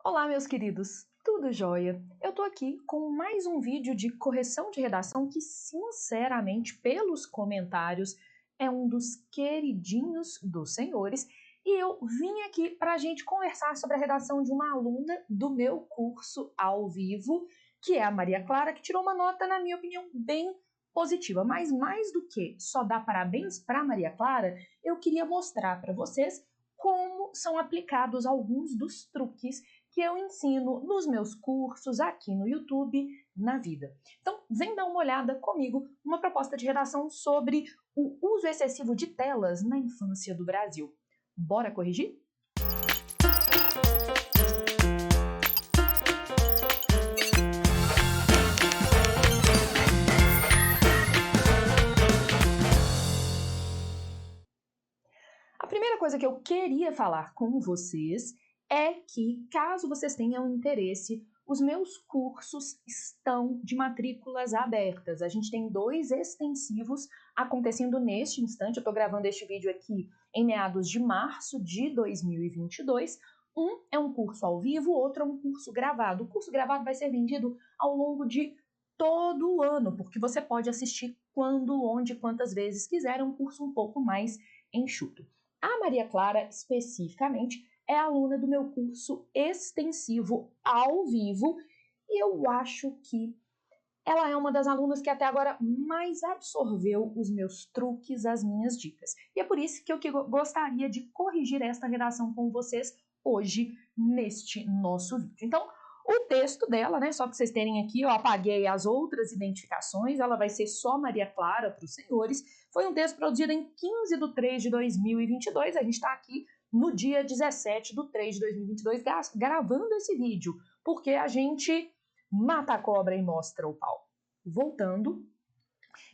Olá, meus queridos, tudo jóia? Eu tô aqui com mais um vídeo de correção de redação que, sinceramente, pelos comentários, é um dos queridinhos dos senhores. E eu vim aqui para a gente conversar sobre a redação de uma aluna do meu curso ao vivo, que é a Maria Clara, que tirou uma nota, na minha opinião, bem positiva. Mas mais do que só dar parabéns para Maria Clara, eu queria mostrar para vocês como são aplicados alguns dos truques que eu ensino nos meus cursos, aqui no YouTube, na vida. Então, vem dar uma olhada comigo numa proposta de redação sobre o uso excessivo de telas na infância do Brasil. Bora corrigir? A primeira coisa que eu queria falar com vocês é que, caso vocês tenham interesse, os meus cursos estão de matrículas abertas. A gente tem 2 extensivos acontecendo neste instante. Eu estou gravando este vídeo aqui em meados de março de 2022. Um é um curso ao vivo, o outro é um curso gravado. O curso gravado vai ser vendido ao longo de todo o ano, porque você pode assistir quando, onde, quantas vezes quiser. É um curso um pouco mais enxuto. A Maria Clara, especificamente, é aluna do meu curso extensivo ao vivo e eu acho que ela é uma das alunas que até agora mais absorveu os meus truques, as minhas dicas. E é por isso que eu gostaria de corrigir esta redação com vocês hoje neste nosso vídeo. Então, o texto dela, né, só para vocês terem aqui, eu apaguei as outras identificações, ela vai ser só Maria Clara para os senhores. Foi um texto produzido em 15 de 3 de 2022, a gente está aqui no dia 17 de 3 de 2022 gravando esse vídeo, porque a gente mata a cobra e mostra o pau. Voltando,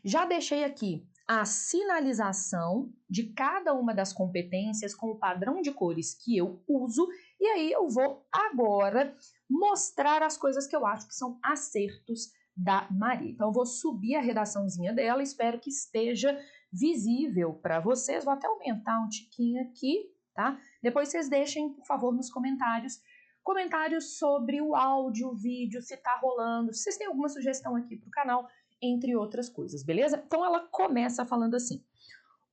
já deixei aqui a sinalização de cada uma das competências com o padrão de cores que eu uso, e aí eu vou agora mostrar as coisas que eu acho que são acertos da Maria. Então eu vou subir a redaçãozinha dela, espero que esteja visível para vocês. Vou até aumentar um tiquinho aqui, tá? Depois vocês deixem, por favor, nos comentários sobre o áudio, o vídeo, se tá rolando, se vocês têm alguma sugestão aqui pro canal, entre outras coisas, beleza? Então ela começa falando assim: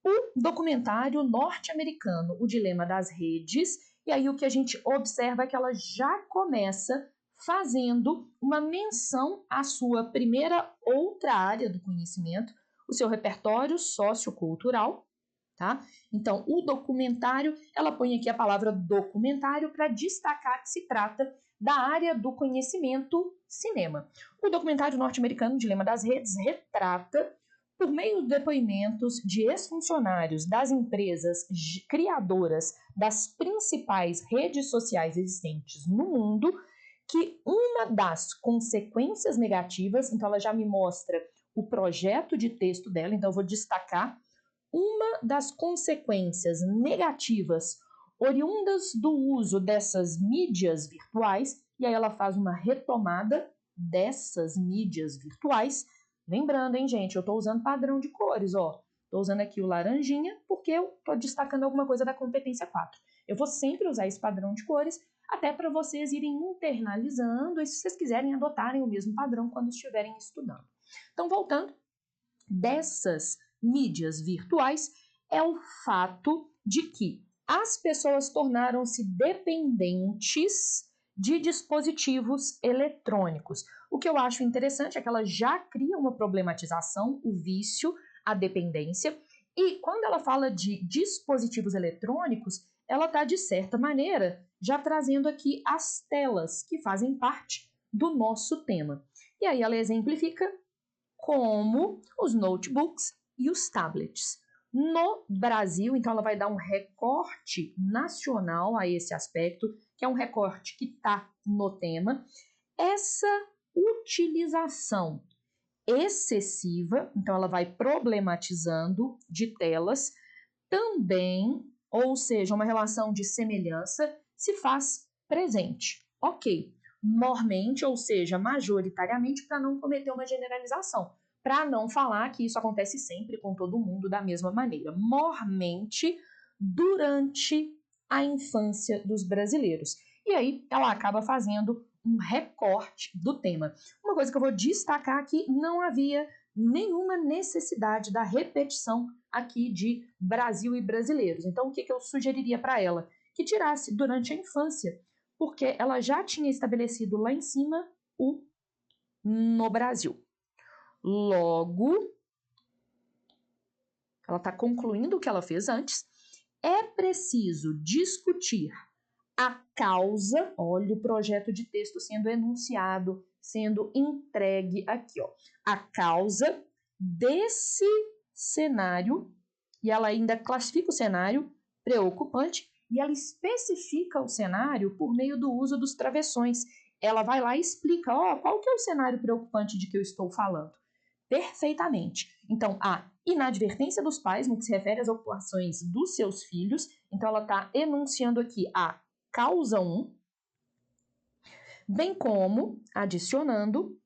o documentário norte-americano O Dilema das Redes, e aí o que a gente observa é que ela já começa fazendo uma menção à sua primeira outra área do conhecimento, o seu repertório sociocultural, tá? Então, o documentário, ela põe aqui a palavra documentário para destacar que se trata da área do conhecimento cinema. O documentário norte-americano Dilema das Redes retrata, por meio de depoimentos de ex-funcionários das empresas criadoras das principais redes sociais existentes no mundo, que uma das consequências negativas, então ela já me mostra o projeto de texto dela, então eu vou destacar uma das consequências negativas oriundas do uso dessas mídias virtuais, e aí ela faz uma retomada dessas mídias virtuais. Lembrando, hein, gente, eu estou usando padrão de cores, ó. Estou usando aqui o laranjinha porque eu estou destacando alguma coisa da competência 4. Eu vou sempre usar esse padrão de cores, até para vocês irem internalizando e se vocês quiserem adotarem o mesmo padrão quando estiverem estudando. Então, voltando, dessas mídias virtuais é o fato de que as pessoas tornaram-se dependentes de dispositivos eletrônicos. O que eu acho interessante é que ela já cria uma problematização, o vício, a dependência, e quando ela fala de dispositivos eletrônicos, ela está, de certa maneira, já trazendo aqui as telas, que fazem parte do nosso tema. E aí ela exemplifica como os notebooks e os tablets. No Brasil, então, ela vai dar um recorte nacional a esse aspecto, que é um recorte que está no tema. Essa utilização excessiva, então ela vai problematizando de telas, também, ou seja, uma relação de semelhança, se faz presente. Ok, mormente, ou seja, majoritariamente, para não cometer uma generalização, para não falar que isso acontece sempre com todo mundo da mesma maneira. Mormente, durante a infância dos brasileiros. E aí ela acaba fazendo um recorte do tema. Uma coisa que eu vou destacar aqui, não havia nenhuma necessidade da repetição aqui de Brasil e brasileiros. Então, o que eu sugeriria para ela? Que tirasse durante a infância, porque ela já tinha estabelecido lá em cima o no Brasil. Logo, ela está concluindo o que ela fez antes. É preciso discutir a causa, olha o projeto de texto sendo enunciado, sendo entregue aqui, ó. A causa desse cenário, e ela ainda classifica o cenário preocupante, e ela especifica o cenário por meio do uso dos travessões. Ela vai lá e explica, ó, qual que é o cenário preocupante de que eu estou falando? Perfeitamente. Então, a inadvertência dos pais, no que se refere às ocupações dos seus filhos, então ela está enunciando aqui a causa 1, bem como, adicionando,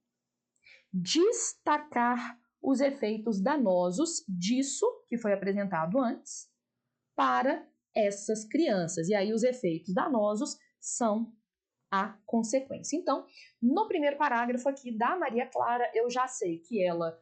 destacar os efeitos danosos disso, que foi apresentado antes, para essas crianças. E aí os efeitos danosos são a consequência. Então, no primeiro parágrafo aqui da Maria Clara, eu já sei que ela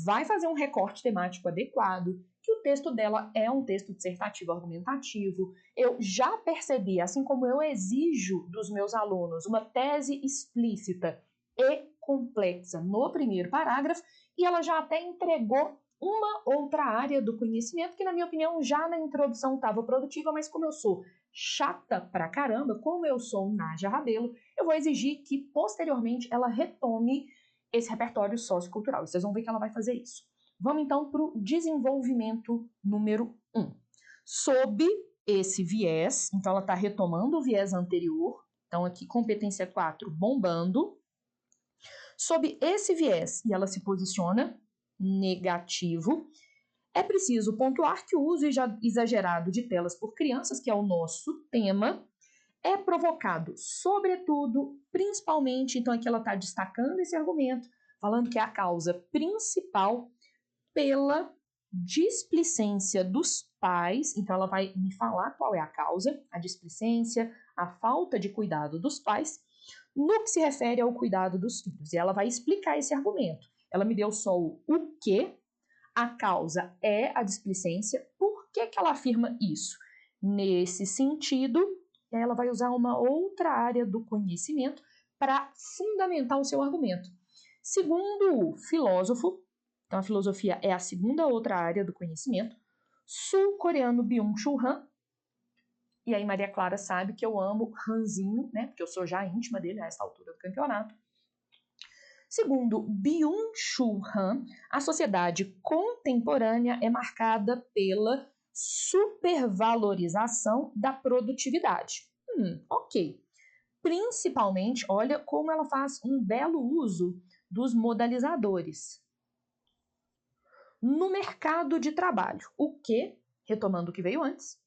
vai fazer um recorte temático adequado, que o texto dela é um texto dissertativo argumentativo. Eu já percebi, assim como eu exijo dos meus alunos uma tese explícita e complexa no primeiro parágrafo, e ela já até entregou uma outra área do conhecimento que, na minha opinião, já na introdução estava produtiva, mas como eu sou chata pra caramba, como eu sou Nádia Rabelo, eu vou exigir que, posteriormente, ela retome esse repertório sociocultural. E vocês vão ver que ela vai fazer isso. Vamos, então, para o desenvolvimento número 1. Sob esse viés, então ela está retomando o viés anterior, então aqui competência 4, bombando. Sob esse viés, e ela se posiciona negativo, é preciso pontuar que o uso exagerado de telas por crianças, que é o nosso tema, é provocado, sobretudo, principalmente, então aqui ela está destacando esse argumento, falando que é a causa principal pela displicência dos pais, então ela vai me falar qual é a causa, a displicência, a falta de cuidado dos pais, no que se refere ao cuidado dos filhos. E ela vai explicar esse argumento. Ela me deu só o quê, a causa é a displicência, por que ela afirma isso? Nesse sentido, ela vai usar uma outra área do conhecimento para fundamentar o seu argumento. Segundo o filósofo, então a filosofia é a segunda outra área do conhecimento, sul-coreano Byung-Chul Han, e aí Maria Clara sabe que eu amo Hanzinho, né, porque eu sou já íntima dele a essa altura do campeonato. Segundo Byung-Chul Han, a sociedade contemporânea é marcada pela supervalorização da produtividade. Ok. Principalmente, olha como ela faz um belo uso dos modalizadores. No mercado de trabalho, o que, retomando o que veio antes,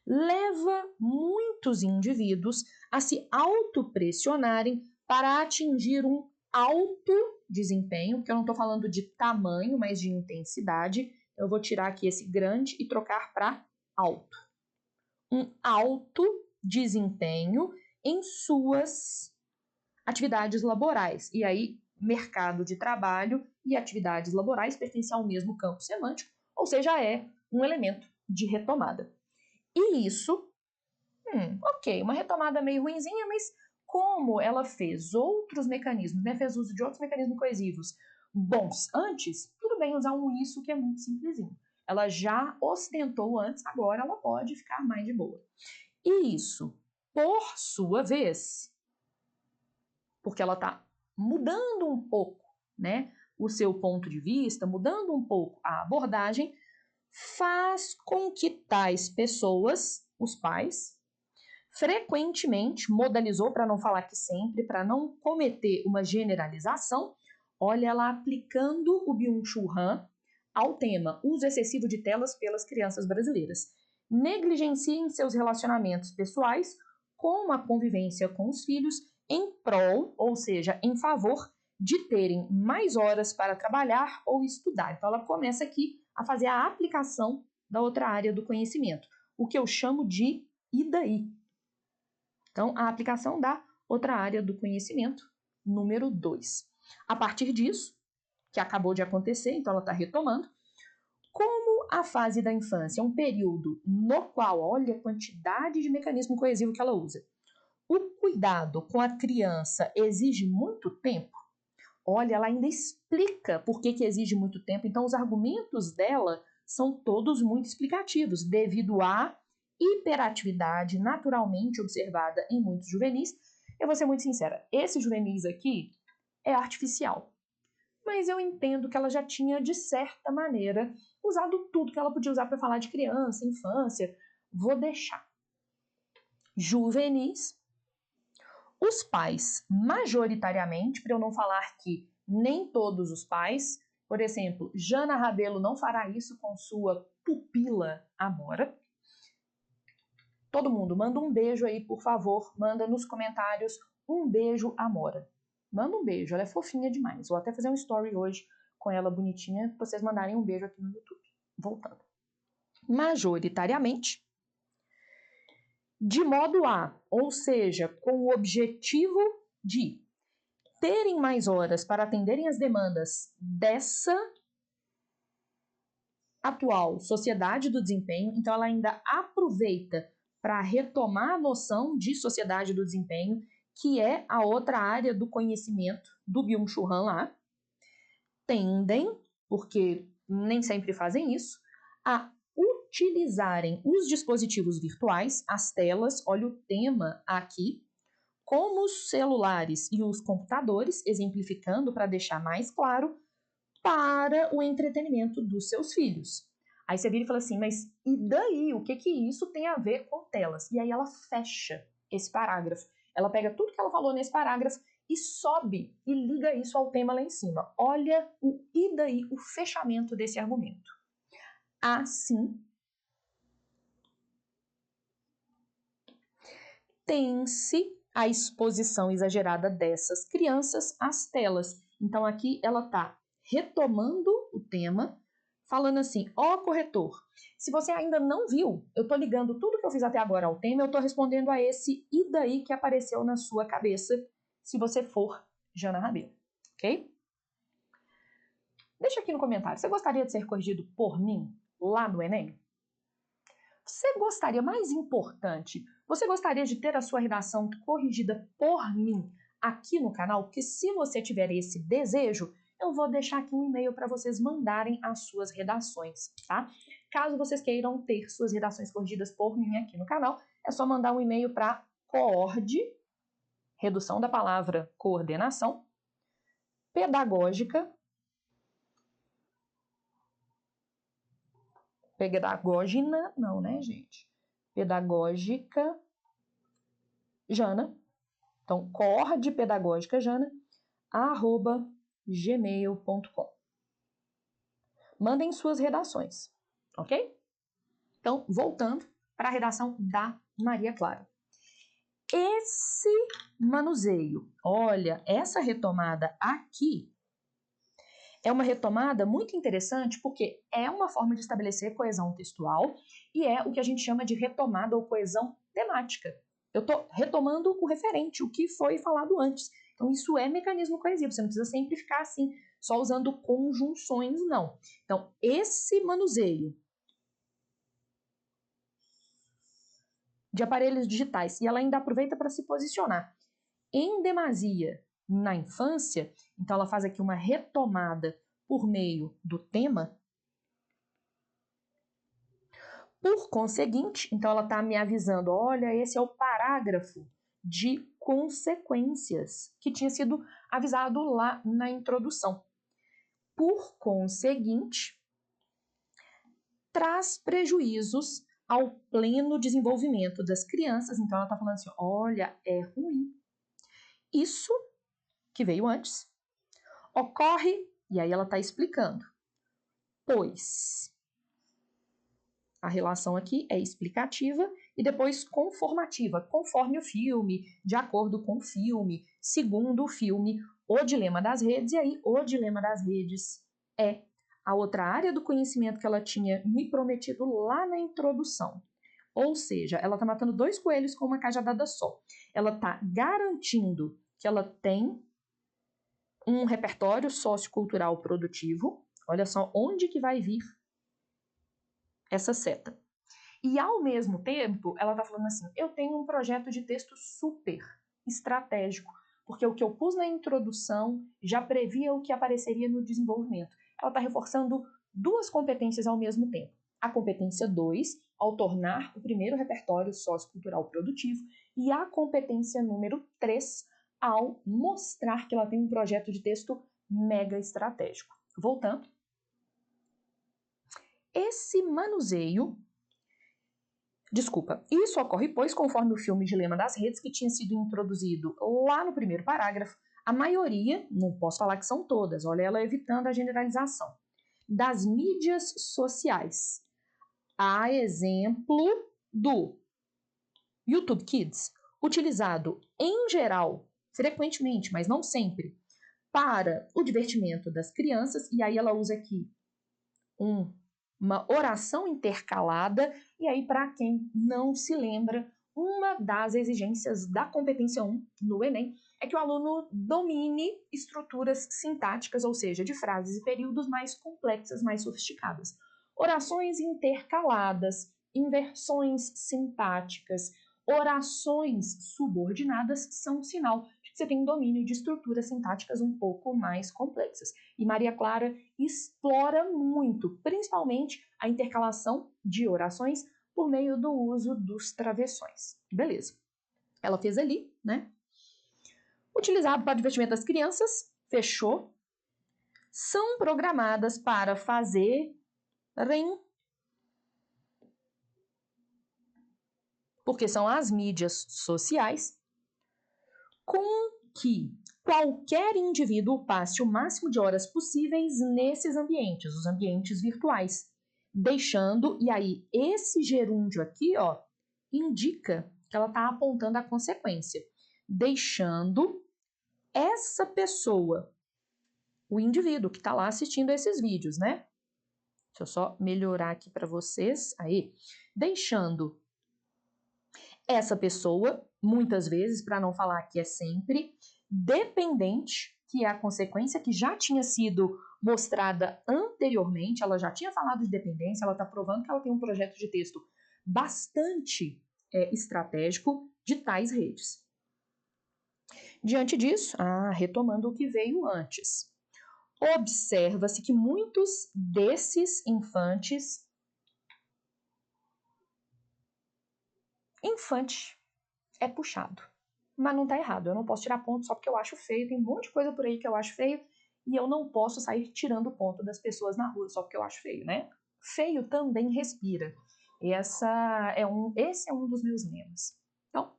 leva muitos indivíduos a se autopressionarem para atingir um alto desempenho, porque eu não estou falando de tamanho, mas de intensidade. Eu vou tirar aqui esse grande e trocar para alto. Um alto desempenho em suas atividades laborais. E aí, mercado de trabalho e atividades laborais pertencem ao mesmo campo semântico, ou seja, é um elemento de retomada. E isso, ok, uma retomada meio ruinzinha, mas como ela fez outros mecanismos, né, fez uso de outros mecanismos coesivos bons antes, tudo bem usar um isso que é muito simplesinho. Ela já ostentou antes, agora ela pode ficar mais de boa. E isso, por sua vez, porque ela está mudando um pouco, né, o seu ponto de vista, mudando um pouco a abordagem, faz com que tais pessoas, os pais, frequentemente, modalizou para não falar que sempre, para não cometer uma generalização, olha ela aplicando o Byung-Chul Han ao tema uso excessivo de telas pelas crianças brasileiras. Negligenciem seus relacionamentos pessoais com a convivência com os filhos em prol, ou seja, em favor de terem mais horas para trabalhar ou estudar. Então ela começa aqui a fazer a aplicação da outra área do conhecimento, o que eu chamo de e daí? Então, a aplicação da outra área do conhecimento, número 2. A partir disso, que acabou de acontecer, então ela está retomando, como a fase da infância é um período no qual, olha a quantidade de mecanismo coesivo que ela usa, o cuidado com a criança exige muito tempo, olha, ela ainda explica por que exige muito tempo, então os argumentos dela são todos muito explicativos, devido à hiperatividade naturalmente observada em muitos juvenis. Eu vou ser muito sincera, esse juvenis aqui é artificial, mas eu entendo que ela já tinha, de certa maneira, usado tudo que ela podia usar para falar de criança, infância. Vou deixar. Juvenis. Os pais, majoritariamente, para eu não falar que nem todos os pais, por exemplo, Jana Rabelo não fará isso com sua pupila Amora. Todo mundo, manda um beijo aí, por favor. Manda nos comentários um beijo, Amora. Manda um beijo, ela é fofinha demais. Vou até fazer um story hoje com ela bonitinha, para vocês mandarem um beijo aqui no YouTube. Voltando. Majoritariamente, de modo a, ou seja, com o objetivo de terem mais horas para atenderem as demandas dessa atual sociedade do desempenho, então ela ainda aproveita para retomar a noção de sociedade do desempenho, que é a outra área do conhecimento do Byung-Chul Han lá, tendem, porque nem sempre fazem isso, a utilizarem os dispositivos virtuais, as telas, olha o tema aqui, como os celulares e os computadores, exemplificando para deixar mais claro, para o entretenimento dos seus filhos. Aí você vira e fala assim, mas e daí? O que isso tem a ver com telas? E aí ela fecha esse parágrafo. Ela pega tudo que ela falou nesse parágrafo e sobe e liga isso ao tema lá em cima. Olha o e daí, o fechamento desse argumento. Assim, tem-se a exposição exagerada dessas crianças às telas. Então aqui ela está retomando o tema, falando assim, ó corretor, se você ainda não viu, eu estou ligando tudo que eu fiz até agora ao tema, eu estou respondendo a esse e daí que apareceu na sua cabeça, se você for Jana Rabelo, ok? Deixa aqui no comentário, você gostaria de ser corrigido por mim lá no Enem? Você gostaria, mais importante, você gostaria de ter a sua redação corrigida por mim aqui no canal? Porque se você tiver esse desejo, eu vou deixar aqui um e-mail para vocês mandarem as suas redações, tá? Caso vocês queiram ter suas redações corrigidas por mim aqui no canal, é só mandar um e-mail para coord, redução da palavra coordenação, pedagógica, pedagógina, não, né, gente? Pedagógica, Jana. Então, coordpedagogicajana@gmail.com. Mandem suas redações, ok? Então, voltando para a redação da Maria Clara. Esse manuseio, olha, essa retomada aqui é uma retomada muito interessante porque é uma forma de estabelecer coesão textual e é o que a gente chama de retomada ou coesão temática. Eu estou retomando o referente, o que foi falado antes. Então, isso é mecanismo coesivo, você não precisa sempre ficar assim, só usando conjunções, não. Então, esse manuseio de aparelhos digitais, e ela ainda aproveita para se posicionar em demasia na infância, então ela faz aqui uma retomada por meio do tema. Por conseguinte, então ela está me avisando, olha, esse é o parágrafo de consequências que tinha sido avisado lá na introdução. Por conseguinte, traz prejuízos ao pleno desenvolvimento das crianças. Então ela está falando assim, olha, é ruim. Isso que veio antes ocorre, e aí ela está explicando, pois a relação aqui é explicativa e depois conformativa, conforme o filme, de acordo com o filme, segundo o filme, o dilema das redes, e aí o dilema das redes é a outra área do conhecimento que ela tinha me prometido lá na introdução. Ou seja, ela está matando 2 coelhos com uma cajadada só. Ela está garantindo que ela tem um repertório sociocultural produtivo. Olha só onde que vai vir essa seta. E, ao mesmo tempo, ela está falando assim, eu tenho um projeto de texto super estratégico, porque o que eu pus na introdução já previa o que apareceria no desenvolvimento. Ela está reforçando 2 competências ao mesmo tempo. A competência 2, ao tornar o primeiro repertório sociocultural produtivo, e a competência número 3, ao mostrar que ela tem um projeto de texto mega estratégico. Voltando. Esse manuseio... Desculpa, isso ocorre, pois, conforme o filme Dilema das Redes, que tinha sido introduzido lá no primeiro parágrafo, a maioria, não posso falar que são todas, olha ela evitando a generalização, das mídias sociais. A exemplo do YouTube Kids, utilizado em geral, frequentemente, mas não sempre, para o divertimento das crianças, e aí ela usa aqui uma oração intercalada, e aí, para quem não se lembra, uma das exigências da competência 1 no Enem é que o aluno domine estruturas sintáticas, ou seja, de frases e períodos mais complexas, mais sofisticadas. Orações intercaladas, inversões sintáticas, orações subordinadas são sinal de que você tem um domínio de estruturas sintáticas um pouco mais complexas. E Maria Clara explora muito, principalmente a intercalação de orações por meio do uso dos travessões. Beleza. Ela fez ali, né? Utilizado para o divertimento das crianças, fechou. São programadas para fazerem, porque são as mídias sociais, com que qualquer indivíduo passe o máximo de horas possíveis nesses ambientes, os ambientes virtuais, deixando, e aí esse gerúndio aqui, ó, indica que ela está apontando a consequência, deixando essa pessoa, o indivíduo que está lá assistindo esses vídeos, né? Deixa eu só melhorar aqui para vocês, aí, deixando essa pessoa, muitas vezes, para não falar que é sempre, dependente, que é a consequência que já tinha sido mostrada anteriormente, ela já tinha falado de dependência, ela está provando que ela tem um projeto de texto bastante estratégico de tais redes. Diante disso, retomando o que veio antes, observa-se que muitos desses infantes... Infante é puxado, mas não tá errado, eu não posso tirar ponto só porque eu acho feio, tem um monte de coisa por aí que eu acho feio e eu não posso sair tirando ponto das pessoas na rua só porque eu acho feio, né? Feio também respira. Esse é um dos meus lemas. Então,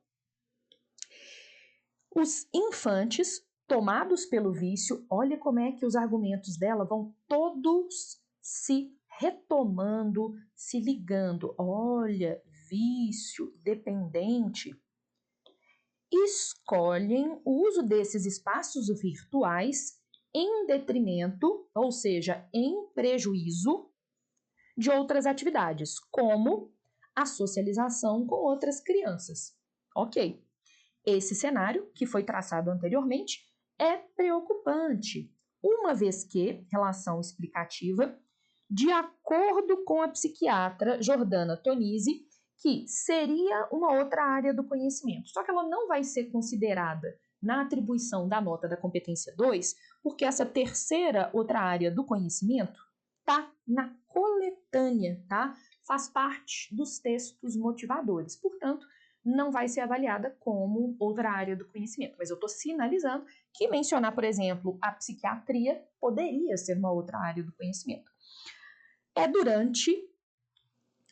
os infantes tomados pelo vício, olha como é que os argumentos dela vão todos se retomando, se ligando. Olha, vício, dependente, escolhem o uso desses espaços virtuais em detrimento, ou seja, em prejuízo de outras atividades, como a socialização com outras crianças. Ok, esse cenário, que foi traçado anteriormente, é preocupante, uma vez que, relação explicativa, de acordo com a psiquiatra Jordana Tonizzi, que seria uma outra área do conhecimento, só que ela não vai ser considerada na atribuição da nota da competência 2, porque essa terceira outra área do conhecimento está na coletânea, tá? Faz parte dos textos motivadores, portanto, não vai ser avaliada como outra área do conhecimento, mas eu estou sinalizando que mencionar, por exemplo, a psiquiatria poderia ser uma outra área do conhecimento. É durante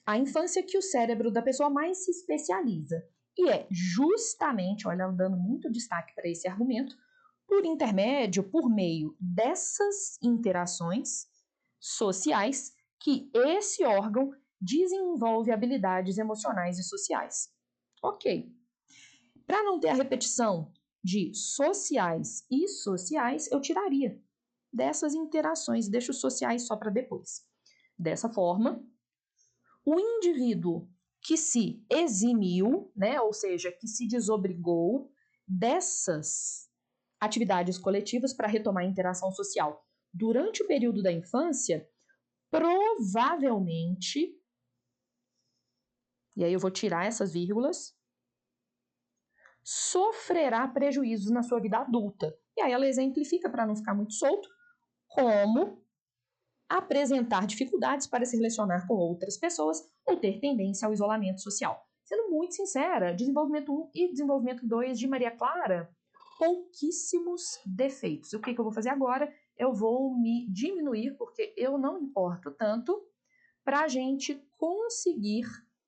a infância que o cérebro da pessoa mais se especializa. E é justamente, olha, dando muito destaque para esse argumento, por meio dessas interações sociais, que esse órgão desenvolve habilidades emocionais e sociais. Ok. Para não ter a repetição de sociais e sociais, eu tiraria dessas interações, deixo os sociais só para depois. Dessa forma, o indivíduo que se eximiu, né, ou seja, que se desobrigou dessas atividades coletivas para retomar a interação social durante o período da infância, provavelmente, e aí eu vou tirar essas vírgulas, sofrerá prejuízos na sua vida adulta. E aí ela exemplifica, para não ficar muito solto, como apresentar dificuldades para se relacionar com outras pessoas ou ter tendência ao isolamento social. Sendo muito sincera, desenvolvimento 1 e desenvolvimento 2 de Maria Clara, pouquíssimos defeitos. O que eu vou fazer agora? Eu vou me diminuir, porque eu não importo tanto, para a gente conseguir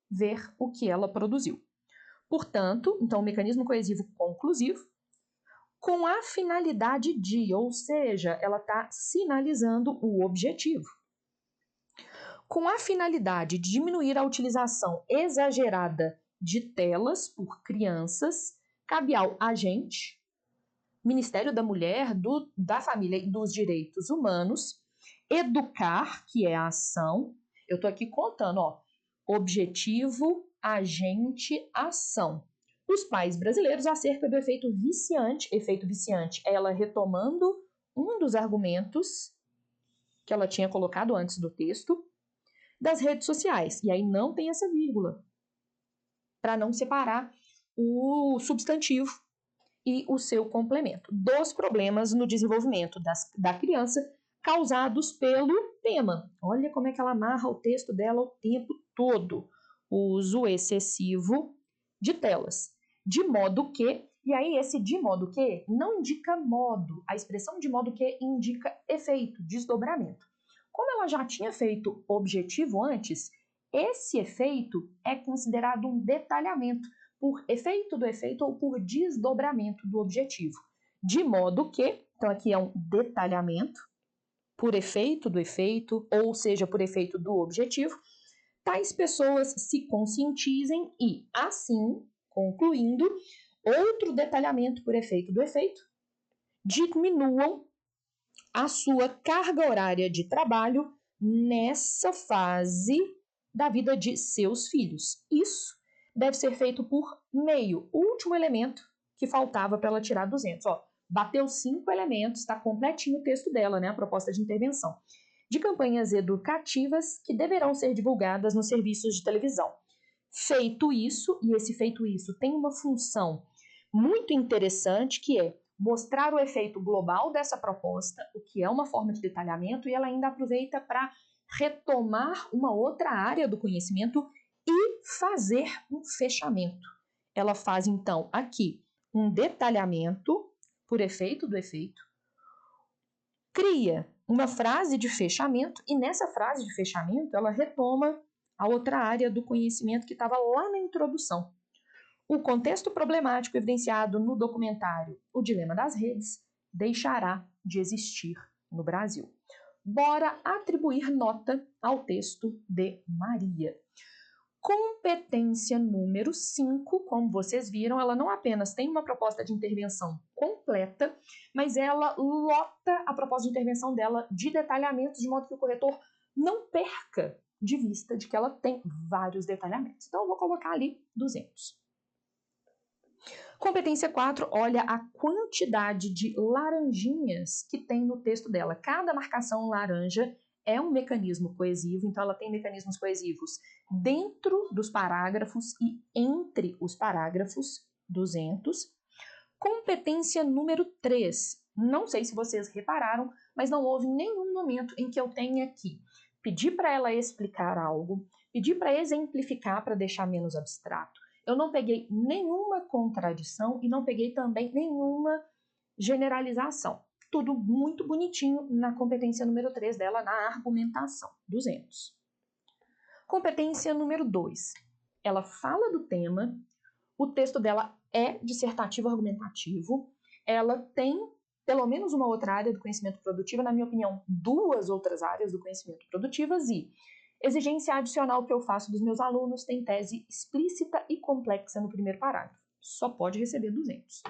ver o que ela produziu. Portanto, então, o mecanismo coesivo conclusivo, com a finalidade de, ou seja, ela está sinalizando o objetivo. Com a finalidade de diminuir a utilização exagerada de telas por crianças, cabe ao agente, Ministério da Mulher, da Família e dos Direitos Humanos, educar, que é a ação. Eu estou aqui contando, ó, objetivo, agente, ação. Os pais brasileiros acerca do efeito viciante. Efeito viciante, ela retomando um dos argumentos que ela tinha colocado antes do texto, das redes sociais. E aí não tem essa vírgula, para não separar o substantivo e o seu complemento. Dos problemas no desenvolvimento da criança causados pelo tema. Olha como é que ela amarra o texto dela o tempo todo. O uso excessivo de telas. De modo que, e aí esse de modo que não indica modo. A expressão de modo que indica efeito, desdobramento. Como ela já tinha feito objetivo antes, esse efeito é considerado um detalhamento, por efeito do efeito ou por desdobramento do objetivo. De modo que, então aqui é um detalhamento, por efeito do efeito, ou seja, por efeito do objetivo, tais pessoas se conscientizem e, assim, concluindo, outro detalhamento por efeito do efeito, diminuam a sua carga horária de trabalho nessa fase da vida de seus filhos. Isso deve ser feito por meio, último elemento que faltava para ela tirar 200. Ó, bateu 5 elementos, está completinho o texto dela, né, a proposta de intervenção. De campanhas educativas que deverão ser divulgadas nos serviços de televisão. Feito isso, e esse feito isso tem uma função muito interessante, que é mostrar o efeito global dessa proposta, o que é uma forma de detalhamento, e ela ainda aproveita para retomar uma outra área do conhecimento e fazer um fechamento. Ela faz, então, aqui um detalhamento por efeito do efeito, cria uma frase de fechamento, e nessa frase de fechamento ela retoma a outra área do conhecimento que estava lá na introdução. O contexto problemático evidenciado no documentário O Dilema das Redes deixará de existir no Brasil. Bora atribuir nota ao texto de Maria. Competência número 5, como vocês viram, ela não apenas tem uma proposta de intervenção completa, mas ela lota a proposta de intervenção dela de detalhamentos, de modo que o corretor não perca de vista de que ela tem vários detalhamentos. Então, eu vou colocar ali 200. Competência 4, olha a quantidade de laranjinhas que tem no texto dela. Cada marcação laranja é um mecanismo coesivo, então ela tem mecanismos coesivos dentro dos parágrafos e entre os parágrafos, 200. Competência número 3, não sei se vocês repararam, mas não houve nenhum momento em que eu tenha que pedir para ela explicar algo, pedir para exemplificar para deixar menos abstrato. Eu não peguei nenhuma contradição e não peguei também nenhuma generalização. Tudo muito bonitinho na competência número 3 dela, na argumentação, 200. Competência número 2. Ela fala do tema, o texto dela é dissertativo argumentativo, ela tem pelo menos uma outra área do conhecimento produtivo, na minha opinião, 2 outras áreas do conhecimento produtivas, e exigência adicional que eu faço dos meus alunos tem tese explícita e complexa no primeiro parágrafo. Só pode receber 200.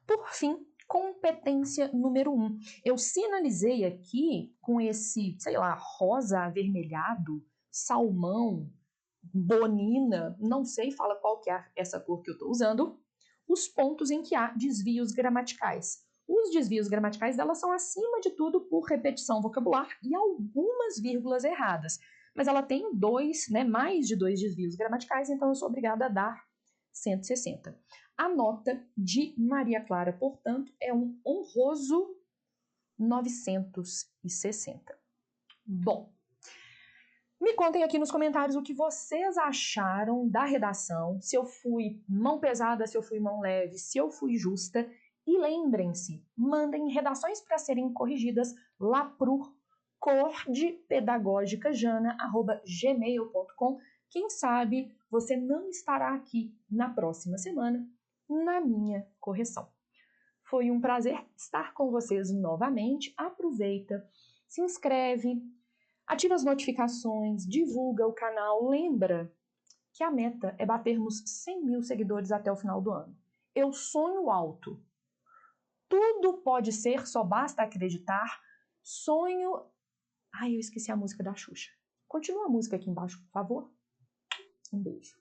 Por fim, competência número 1. Eu sinalizei aqui com esse, sei lá, rosa avermelhado, salmão, bonina, não sei, fala qual que é essa cor que eu estou usando, os pontos em que há desvios gramaticais. Os desvios gramaticais delas são, acima de tudo, por repetição vocabular e algumas vírgulas erradas. Mas ela tem mais de 2 desvios gramaticais, então eu sou obrigada a dar 160. A nota de Maria Clara, portanto, é um honroso 960. Bom, me contem aqui nos comentários o que vocês acharam da redação, se eu fui mão pesada, se eu fui mão leve, se eu fui justa. E lembrem-se, mandem redações para serem corrigidas lá pro cordepedagogicajana@gmail.com. Quem sabe você não estará aqui na próxima semana na minha correção. Foi um prazer estar com vocês novamente. Aproveita, se inscreve, ativa as notificações, divulga o canal. Lembra que a meta é batermos 100 mil seguidores até o final do ano. Eu sonho alto. Tudo pode ser, só basta acreditar. Sonho... Ai, eu esqueci a música da Xuxa. Continua a música aqui embaixo, por favor. Um beijo.